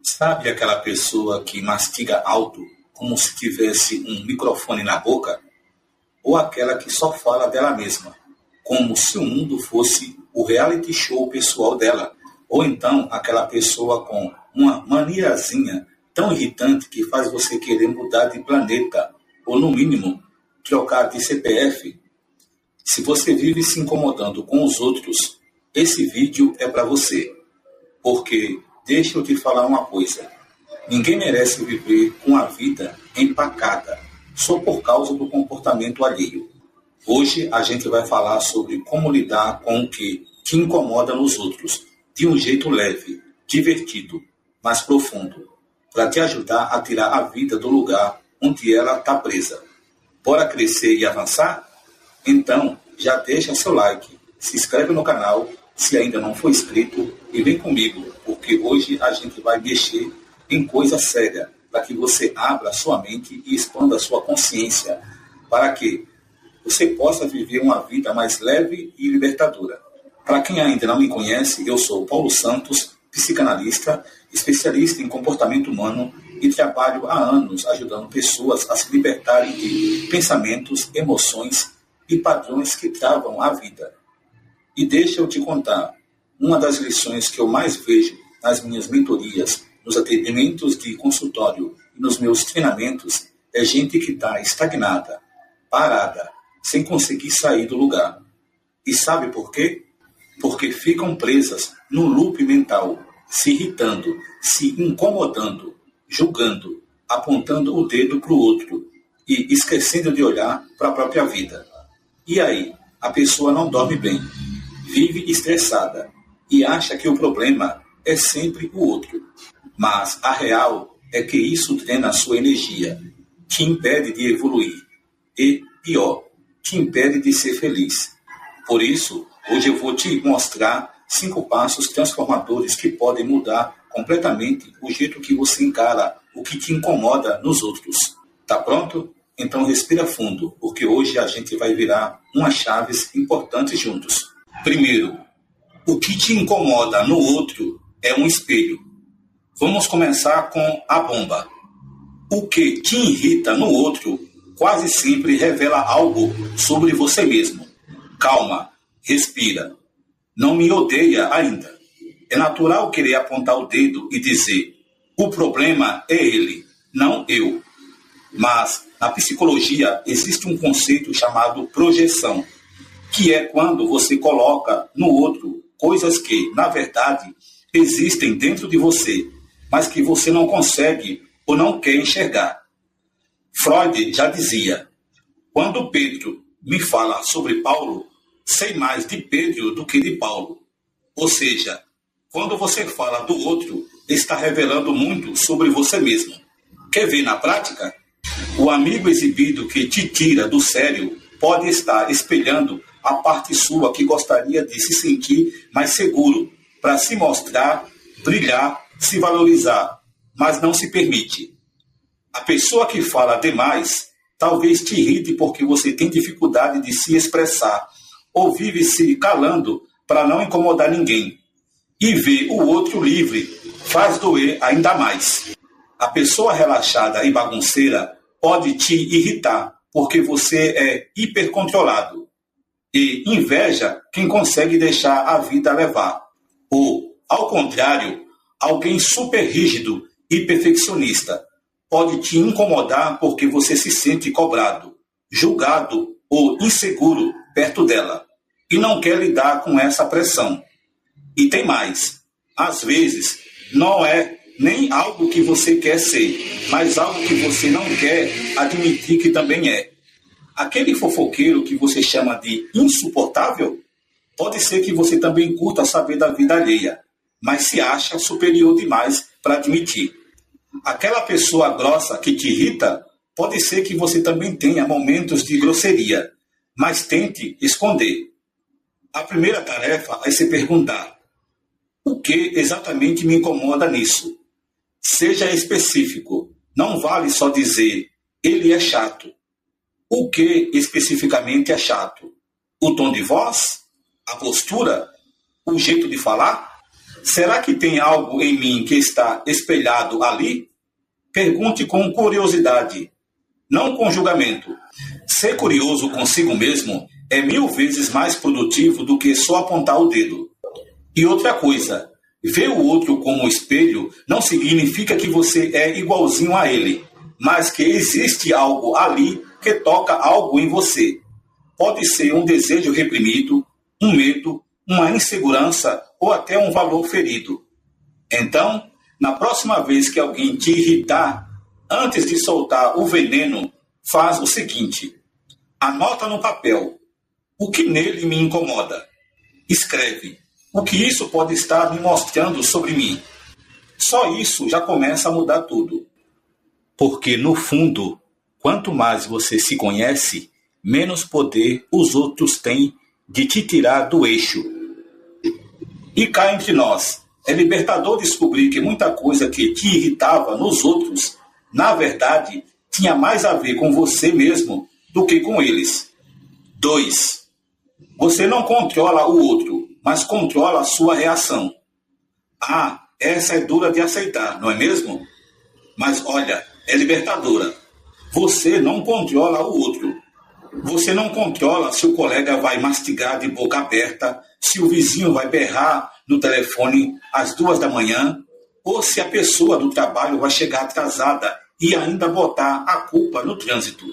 Sabe aquela pessoa que mastiga alto, como se tivesse um microfone na boca? Ou aquela que só fala dela mesma, como se o mundo fosse o reality show pessoal dela? Ou então aquela pessoa com uma maniazinha tão irritante que faz você querer mudar de planeta, ou no mínimo, trocar de CPF? Se você vive se incomodando com os outros, esse vídeo é para você. Porque, deixa eu te falar uma coisa, ninguém merece viver com a vida empacada só por causa do comportamento alheio. Hoje a gente vai falar sobre como lidar com o que te incomoda nos outros, de um jeito leve, divertido, mas profundo, para te ajudar a tirar a vida do lugar onde ela está presa. Bora crescer e avançar? Então, já deixa seu like, se inscreve no canal se ainda não for inscrito e vem comigo, porque hoje a gente vai mexer em coisa séria, para que você abra sua mente e expanda sua consciência, para que você possa viver uma vida mais leve e libertadora. Para quem ainda não me conhece, eu sou Paulo Santos, psicanalista, especialista em comportamento humano e trabalho há anos ajudando pessoas a se libertarem de pensamentos, emoções e padrões que travam a vida. E deixa eu te contar, uma das lições que eu mais vejo nas minhas mentorias, nos atendimentos de consultório e nos meus treinamentos é gente que está estagnada, parada, sem conseguir sair do lugar. E sabe por quê? Porque ficam presas no loop mental, se irritando, se incomodando, julgando, apontando o dedo para o outro e esquecendo de olhar para a própria vida. E aí, a pessoa não dorme bem, vive estressada e acha que o problema é sempre o outro. Mas a real é que isso drena a sua energia, te impede de evoluir e, pior, te impede de ser feliz. Por isso, hoje eu vou te mostrar 5 passos transformadores que podem mudar completamente o jeito que você encara o que te incomoda nos outros. Tá pronto? Então respira fundo, porque hoje a gente vai virar umas chaves importantes juntos. Primeiro, o que te incomoda no outro é um espelho. Vamos começar com a bomba. O que te irrita no outro quase sempre revela algo sobre você mesmo. Calma, respira. Não me odeia ainda. É natural querer apontar o dedo e dizer: o problema é ele, não eu. Mas, na psicologia, existe um conceito chamado projeção, que é quando você coloca no outro coisas que, na verdade, existem dentro de você, mas que você não consegue ou não quer enxergar. Freud já dizia: quando Pedro me fala sobre Paulo, sei mais de Pedro do que de Paulo. Ou seja, quando você fala do outro, está revelando muito sobre você mesmo. Quer ver na prática? O amigo exibido que te tira do sério pode estar espelhando a parte sua que gostaria de se sentir mais seguro, para se mostrar, brilhar, se valorizar, mas não se permite. A pessoa que fala demais talvez te irrite porque você tem dificuldade de se expressar ou vive se calando para não incomodar ninguém. E ver o outro livre faz doer ainda mais. A pessoa relaxada e bagunceira pode te irritar porque você é hipercontrolado e inveja quem consegue deixar a vida levar. Ou, ao contrário, alguém super rígido e perfeccionista pode te incomodar porque você se sente cobrado, julgado ou inseguro perto dela e não quer lidar com essa pressão. E tem mais. Às vezes, não é nem algo que você quer ser, mas algo que você não quer admitir que também é. Aquele fofoqueiro que você chama de insuportável, pode ser que você também curta saber da vida alheia, mas se acha superior demais para admitir. Aquela pessoa grossa que te irrita, pode ser que você também tenha momentos de grosseria, mas tente esconder. A primeira tarefa é se perguntar: o que exatamente me incomoda nisso? Seja específico, não vale só dizer, ele é chato. O que especificamente é chato? O tom de voz? A postura? O jeito de falar? Será que tem algo em mim que está espelhado ali? Pergunte com curiosidade, não com julgamento. Ser curioso consigo mesmo é 1000 vezes mais produtivo do que só apontar o dedo. E outra coisa, ver o outro como espelho não significa que você é igualzinho a ele, mas que existe algo ali que toca algo em você. Pode ser um desejo reprimido, um medo, uma insegurança ou até um valor ferido. Então, na próxima vez que alguém te irritar, antes de soltar o veneno, faz o seguinte: anota no papel o que nele me incomoda. Escreve o que isso pode estar me mostrando sobre mim. Só isso já começa a mudar tudo. Porque, no fundo, quanto mais você se conhece, menos poder os outros têm de te tirar do eixo. E cá entre nós, é libertador descobrir que muita coisa que te irritava nos outros, na verdade, tinha mais a ver com você mesmo do que com eles. 2. Você não controla o outro, mas controla a sua reação. Ah, essa é dura de aceitar, não é mesmo? Mas olha, é libertadora. Você não controla o outro. Você não controla se o colega vai mastigar de boca aberta, se o vizinho vai berrar no telefone às 2 da manhã, ou se a pessoa do trabalho vai chegar atrasada e ainda botar a culpa no trânsito.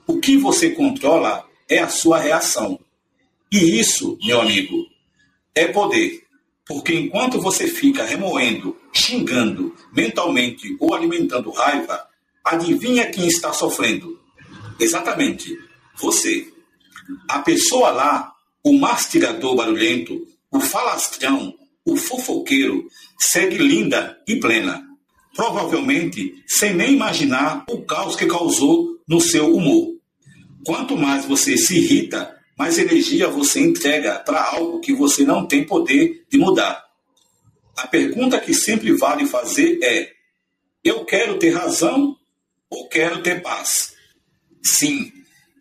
O que você controla é a sua reação. E isso, meu amigo, é poder. Porque enquanto você fica remoendo, xingando mentalmente ou alimentando raiva, adivinha quem está sofrendo? Exatamente, você. A pessoa lá, o mastigador barulhento, o falastrão, o fofoqueiro, segue linda e plena. Provavelmente sem nem imaginar o caos que causou no seu humor. Quanto mais você se irrita, mais energia você entrega para algo que você não tem poder de mudar. A pergunta que sempre vale fazer é: eu quero ter razão ou quero ter paz? Sim,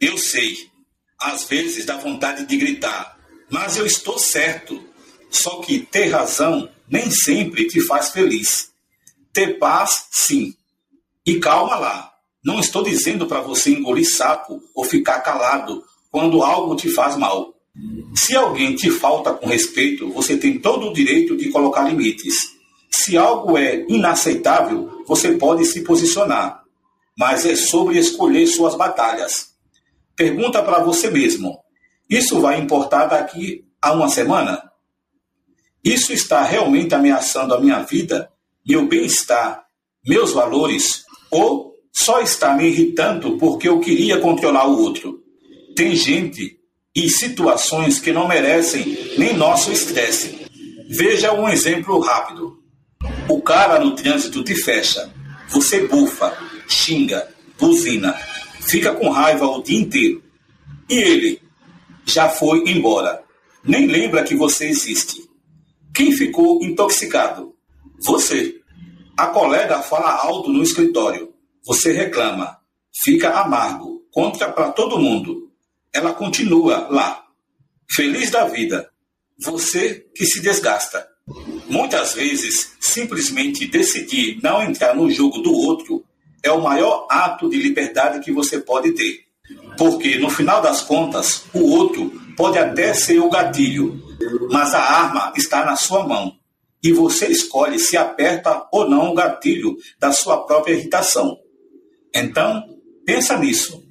eu sei. Às vezes dá vontade de gritar, mas eu estou certo. Só que ter razão nem sempre te faz feliz. Ter paz, sim. E calma lá. Não estou dizendo para você engolir sapo ou ficar calado quando algo te faz mal. Se alguém te falta com respeito, você tem todo o direito de colocar limites. Se algo é inaceitável, você pode se posicionar. Mas é sobre escolher suas batalhas. Pergunta para você mesmo: isso vai importar daqui a uma semana? Isso está realmente ameaçando a minha vida, meu bem-estar, meus valores? Ou só está me irritando porque eu queria controlar o outro? Tem gente e situações que não merecem nem nosso estresse. Veja um exemplo rápido. O cara no trânsito te fecha. Você bufa, xinga, buzina, fica com raiva o dia inteiro. E ele já foi embora. Nem lembra que você existe. Quem ficou intoxicado? Você. A colega fala alto no escritório. Você reclama. Fica amargo. Conta para todo mundo. Ela continua lá, feliz da vida. Você que se desgasta. Muitas vezes, simplesmente decidir não entrar no jogo do outro é o maior ato de liberdade que você pode ter. Porque, no final das contas, o outro pode até ser o gatilho, mas a arma está na sua mão. E você escolhe se aperta ou não o gatilho da sua própria irritação. Então, pensa nisso.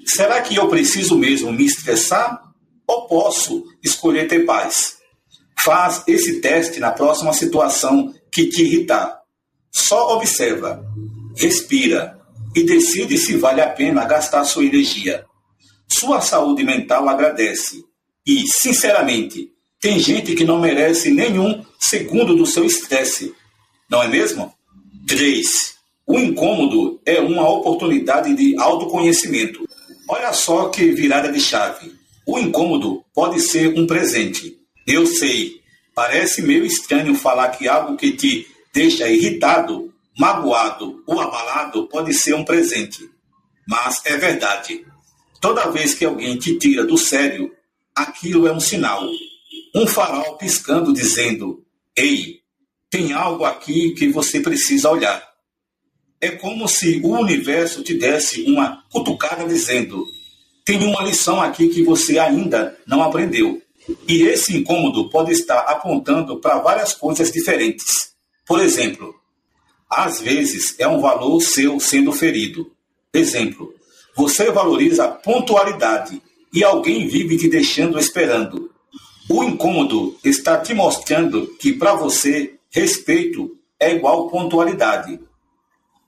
Será que eu preciso mesmo me estressar ou posso escolher ter paz? Faz esse teste na próxima situação que te irritar. Só observa, respira e decide se vale a pena gastar sua energia. Sua saúde mental agradece. E, sinceramente, tem gente que não merece nenhum segundo do seu estresse. Não é mesmo? 3. O incômodo é uma oportunidade de autoconhecimento. Olha só que virada de chave. O incômodo pode ser um presente. Eu sei, parece meio estranho falar que algo que te deixa irritado, magoado ou abalado pode ser um presente. Mas é verdade. Toda vez que alguém te tira do sério, aquilo é um sinal. Um farol piscando dizendo: ei, Tem algo aqui que você precisa olhar. É como se o universo te desse uma cutucada dizendo: tem uma lição aqui que você ainda não aprendeu. E esse incômodo pode estar apontando para várias coisas diferentes. Por exemplo, às vezes é um valor seu sendo ferido. Exemplo, você valoriza a pontualidade e alguém vive te deixando esperando. O incômodo está te mostrando que para você respeito é igual pontualidade.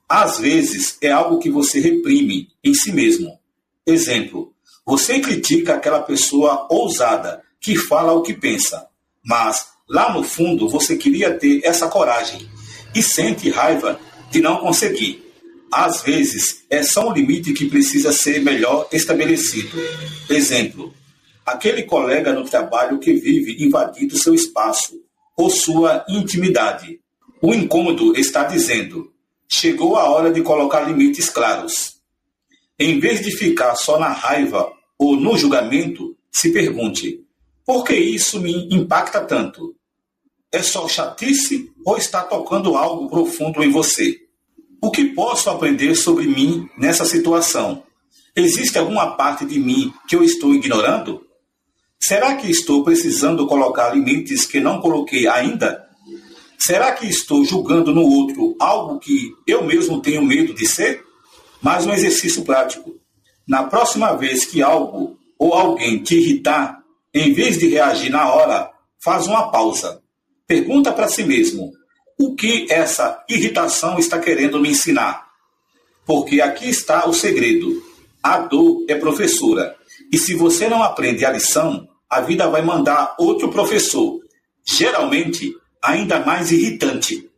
Às vezes é algo que você reprime em si mesmo. Exemplo, você critica aquela pessoa ousada que fala o que pensa, mas lá no fundo você queria ter essa coragem e sente raiva de não conseguir. Às vezes é só um limite que precisa ser melhor estabelecido. Exemplo, aquele colega no trabalho que vive invadindo seu espaço ou sua intimidade. O incômodo está dizendo: chegou a hora de colocar limites claros. Em vez de ficar só na raiva ou no julgamento, se pergunte: por que isso me impacta tanto? É só chatice ou está tocando algo profundo em você? O que posso aprender sobre mim nessa situação? Existe alguma parte de mim que eu estou ignorando? Será que estou precisando colocar limites que não coloquei ainda? Será que estou julgando no outro algo que eu mesmo tenho medo de ser? Mais um exercício prático. Na próxima vez que algo ou alguém te irritar, em vez de reagir na hora, faz uma pausa. Pergunta para si mesmo: o que essa irritação está querendo me ensinar? Porque aqui está o segredo. A dor é professora. E se você não aprende a lição, a vida vai mandar outro professor, geralmente ainda mais irritante.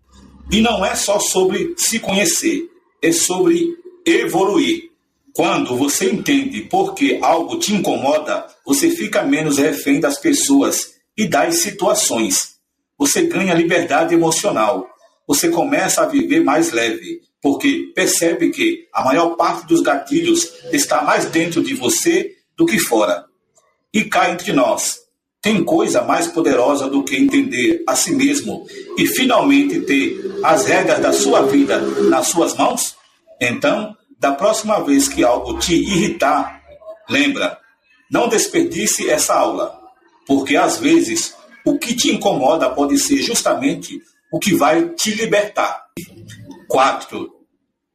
E não é só sobre se conhecer, é sobre evoluir. Quando você entende por que algo te incomoda, você fica menos refém das pessoas e das situações. Você ganha liberdade emocional. Você começa a viver mais leve, porque percebe que a maior parte dos gatilhos está mais dentro de você do que fora. E cá entre nós, tem coisa mais poderosa do que entender a si mesmo e finalmente ter as regras da sua vida nas suas mãos? Então, da próxima vez que algo te irritar, lembra, não desperdice essa aula, porque às vezes o que te incomoda pode ser justamente o que vai te libertar. 4.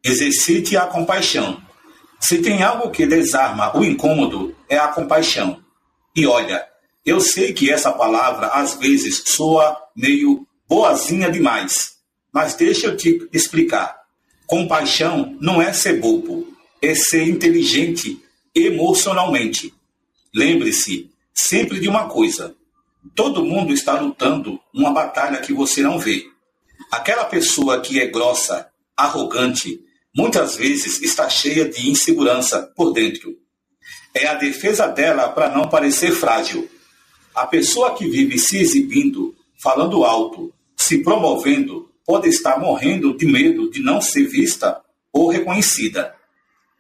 Exercite a compaixão. Se tem algo que desarma o incômodo, é a compaixão. E olha, eu sei que essa palavra às vezes soa meio boazinha demais, mas deixa eu te explicar. Compaixão não é ser bobo, é ser inteligente emocionalmente. Lembre-se sempre de uma coisa: todo mundo está lutando uma batalha que você não vê. Aquela pessoa que é grossa, arrogante, muitas vezes está cheia de insegurança por dentro. É a defesa dela para não parecer frágil. A pessoa que vive se exibindo, falando alto, se promovendo, pode estar morrendo de medo de não ser vista ou reconhecida.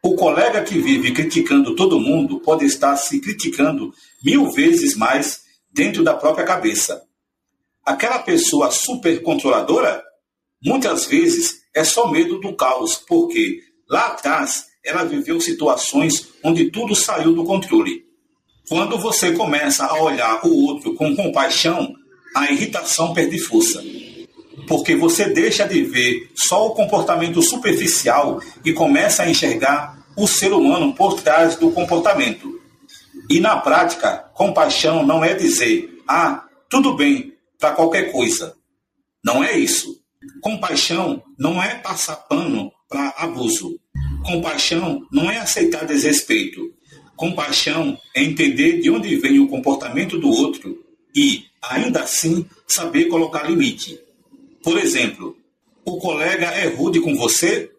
O colega que vive criticando todo mundo pode estar se criticando 1000 vezes mais dentro da própria cabeça. Aquela pessoa super controladora, muitas vezes é só medo do caos, porque lá atrás ela viveu situações onde tudo saiu do controle. Quando você começa a olhar o outro com compaixão, a irritação perde força. Porque você deixa de ver só o comportamento superficial e começa a enxergar o ser humano por trás do comportamento. E na prática, compaixão não é dizer: tudo bem, para qualquer coisa. Não é isso. Compaixão não é passar pano para abuso. Compaixão não é aceitar desrespeito. Compaixão é entender de onde vem o comportamento do outro e, ainda assim, saber colocar limite. Por exemplo, o colega é rude com você?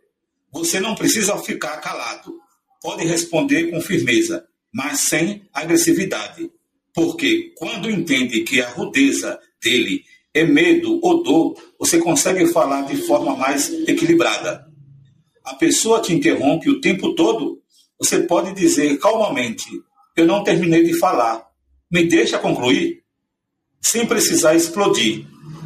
Você não precisa ficar calado. Pode responder com firmeza, mas sem agressividade. Porque quando entende que a rudeza dele é medo ou dor, você consegue falar de forma mais equilibrada. A pessoa te interrompe o tempo todo, você pode dizer calmamente: eu não terminei de falar, me deixa concluir? sem precisar explodir.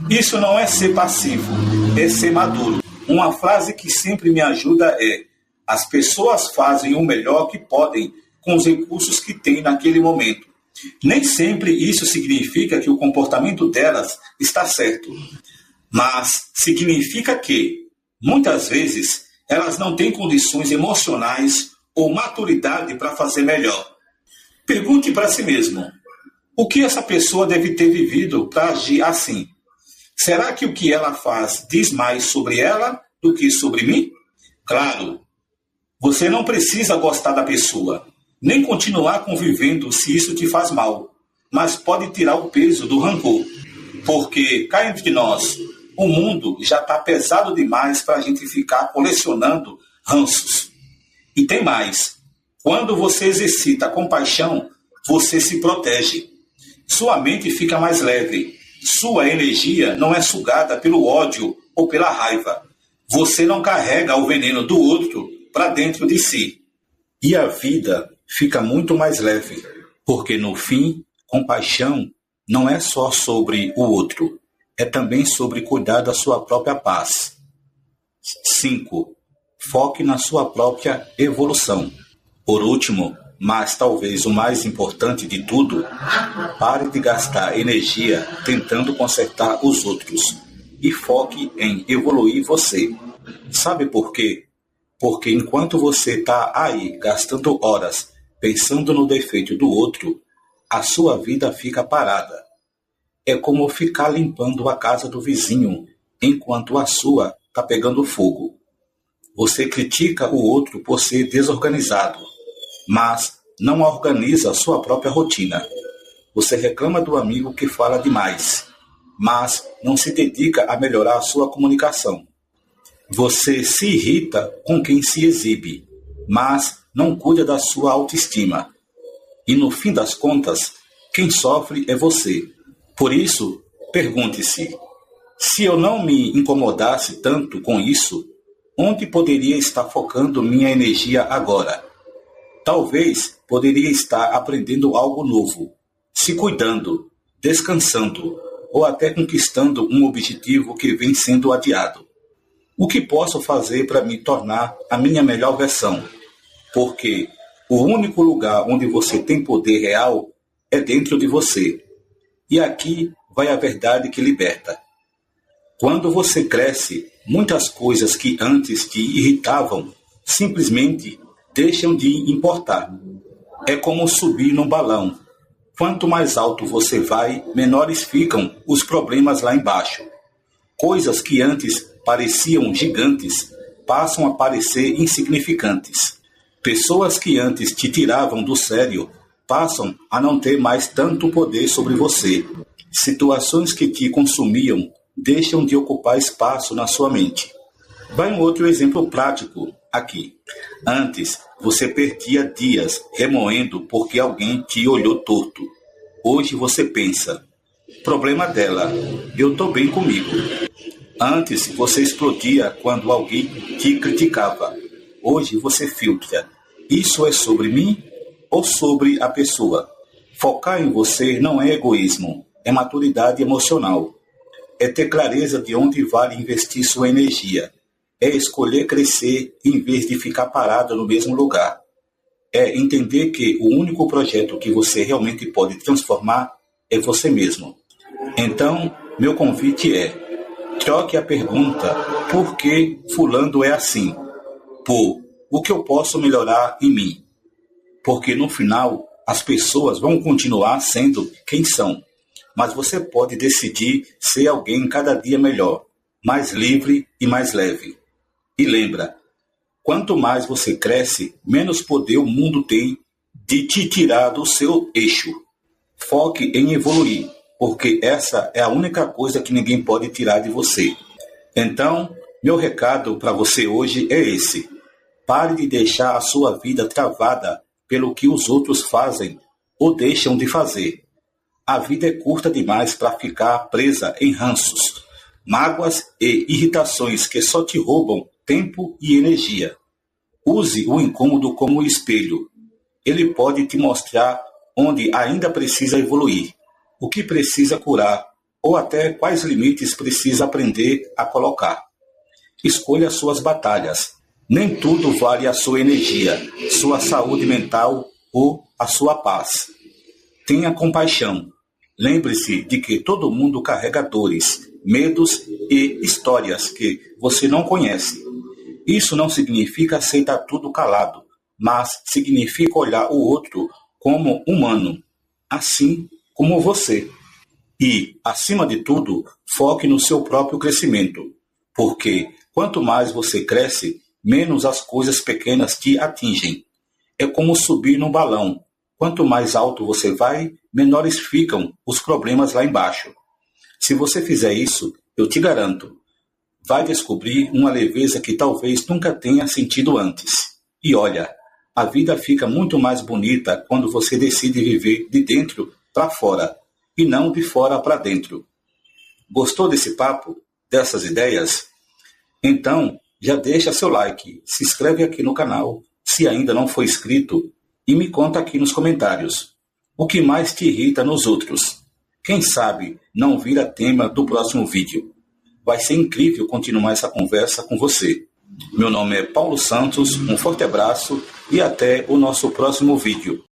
Isso não é ser passivo, é ser maduro. Uma frase que sempre me ajuda é: as pessoas fazem o melhor que podem com os recursos que têm naquele momento. Nem sempre isso significa que o comportamento delas está certo, mas significa que, muitas vezes, elas não têm condições emocionais ou maturidade para fazer melhor. Pergunte para si mesmo: o que essa pessoa deve ter vivido para agir assim? Será que o que ela faz diz mais sobre ela do que sobre mim? Claro, você não precisa gostar da pessoa, nem continuar convivendo se isso te faz mal, mas pode tirar o peso do rancor, porque, cá entre nós, o mundo já está pesado demais para a gente ficar colecionando ranços. E tem mais: quando você exercita a compaixão, você se protege. Sua mente fica mais leve. Sua energia não é sugada pelo ódio ou pela raiva. Você não carrega o veneno do outro para dentro de si. E a vida fica muito mais leve, porque no fim, compaixão não é só sobre o outro, é também sobre cuidar da sua própria paz. 5. Foque na sua própria evolução. Por último, mas talvez o mais importante de tudo, pare de gastar energia tentando consertar os outros e foque em evoluir você. Sabe por quê? Porque enquanto você está aí gastando horas pensando no defeito do outro, a sua vida fica parada. É como ficar limpando a casa do vizinho enquanto a sua está pegando fogo. Você critica o outro por ser desorganizado, mas não organiza a sua própria rotina. Você reclama do amigo que fala demais, mas não se dedica a melhorar a sua comunicação. Você se irrita com quem se exibe, mas não cuida da sua autoestima. E no fim das contas, quem sofre é você. Por isso, pergunte-se: se eu não me incomodasse tanto com isso, onde poderia estar focando minha energia agora? Talvez poderia estar aprendendo algo novo, se cuidando, descansando ou até conquistando um objetivo que vem sendo adiado. O que posso fazer para me tornar a minha melhor versão? Porque o único lugar onde você tem poder real é dentro de você. E aqui vai a verdade que liberta. Quando você cresce, muitas coisas que antes te irritavam simplesmente deixam de importar. É como subir num balão. Quanto mais alto você vai, menores ficam os problemas lá embaixo. Coisas que antes pareciam gigantes passam a parecer insignificantes. Pessoas que antes te tiravam do sério passam a não ter mais tanto poder sobre você. Situações que te consumiam deixam de ocupar espaço na sua mente. Vai um outro exemplo prático aqui. Antes, você perdia dias remoendo porque alguém te olhou torto. Hoje você pensa: problema dela, eu estou bem comigo. Antes, você explodia quando alguém te criticava. Hoje você filtra: isso é sobre mim ou sobre a pessoa? Focar em você não é egoísmo, é maturidade emocional. É ter clareza de onde vale investir sua energia. É escolher crescer em vez de ficar parado no mesmo lugar. É entender que o único projeto que você realmente pode transformar é você mesmo. Então, meu convite é: troque a pergunta "por que fulano é assim?" por "o que eu posso melhorar em mim?" Porque no final, as pessoas vão continuar sendo quem são, mas você pode decidir ser alguém cada dia melhor, mais livre e mais leve. E lembra, quanto mais você cresce, menos poder o mundo tem de te tirar do seu eixo. Foque em evoluir, porque essa é a única coisa que ninguém pode tirar de você. Então, meu recado para você hoje é esse: pare de deixar a sua vida travada pelo que os outros fazem ou deixam de fazer. A vida é curta demais para ficar presa em ranços, mágoas e irritações que só te roubam tempo e energia. Use o incômodo como espelho. Ele pode te mostrar onde ainda precisa evoluir. o que precisa curar ou até quais limites precisa aprender a colocar. Escolha suas batalhas. Nem tudo vale a sua energia, sua saúde mental ou a sua paz. Tenha compaixão. Lembre-se de que todo mundo carrega dores, medos e histórias que você não conhece. Isso não significa aceitar tudo calado, mas significa olhar o outro como humano, assim como você. E, acima de tudo, foque no seu próprio crescimento, porque quanto mais você cresce, menos as coisas pequenas te atingem. É como subir num balão. Quanto mais alto você vai, menores ficam os problemas lá embaixo. Se você fizer isso, eu te garanto, vai descobrir uma leveza que talvez nunca tenha sentido antes. E olha, a vida fica muito mais bonita quando você decide viver de dentro para fora e não de fora para dentro. Gostou desse papo? Dessas ideias? Então, já deixa seu like, se inscreve aqui no canal, se ainda não for inscrito, e me conta aqui nos comentários. O que mais te irrita nos outros? Quem sabe não vira tema do próximo vídeo. Vai ser incrível continuar essa conversa com você. Meu nome é Paulo Santos, um forte abraço e até o nosso próximo vídeo.